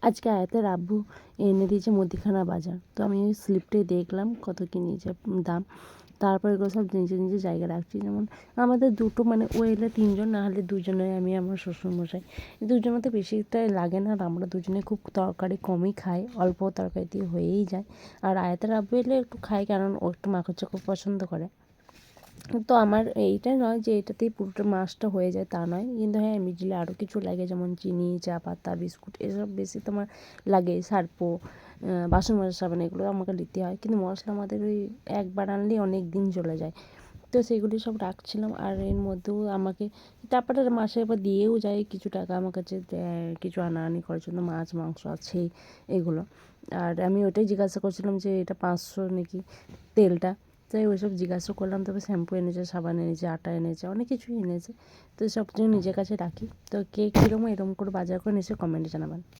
আজকে আয়াতের আব্বু এনে দিয়েছে মুদিখানা বাজার। তো আমি ওই স্লিপটাই দেখলাম কত কী নিয়েছে দাম। তারপর এগুলো সব নিজের নিজের জায়গায় রাখছি। যেমন আমাদের দুটো মানে ও এলে ৩ জন, না হলে ২ জনে, আমি আমার শ্বশুরমশাই। ২ জনের তো বেশিটাই লাগে না, আর আমরা দুজনে খুব তরকারি কমই খাই, অল্প তরকারি দিয়ে হয়েই যায়। আর আয়াতের আব্বু এলে একটু খাই, কারণ ও একটু মাখো-চাখো পছন্দ করে। তো আমার এইটা নয় যে এটাতেই পুরোটা মাসটা হয়ে যায়, তা নয়। কিন্তু হ্যাঁ, মিডলে আরও কিছু লাগে, যেমন চিনি, চা পাতা, বিস্কুট, এসব বেশি তোমার লাগে। সার্পো, বাসন মাজার সাবান, এগুলো আমাকে নিতে হয়। কিন্তু মশলা আমাদের ওই একবার আনলেই অনেক দিন চলে যায়। তো সেগুলি সব রাখছিলাম। আর এর মধ্যেও আমাকে তারপরে মাসে একবার দিয়েও যায় কিছু টাকা আমার কাছে, কিছু আনাআনি করার জন্য। মাছ, মাংস আছেই এগুলো। আর আমি ওটাই জিজ্ঞাসা করছিলাম যে এটা ৫০০ নাকি তেলটা। তাই ওইসব জিজ্ঞাসা করলাম। তারপর শ্যাম্পু এনেছে, সাবান এনেছে, আটা এনেছে, অনেক কিছুই এনেছে। তো সব কিছু নিজের কাছে রাখি। তো কে কীরকম এরকম করে বাজার করে নিশ্চয়ই কমেন্টে জানাবেন।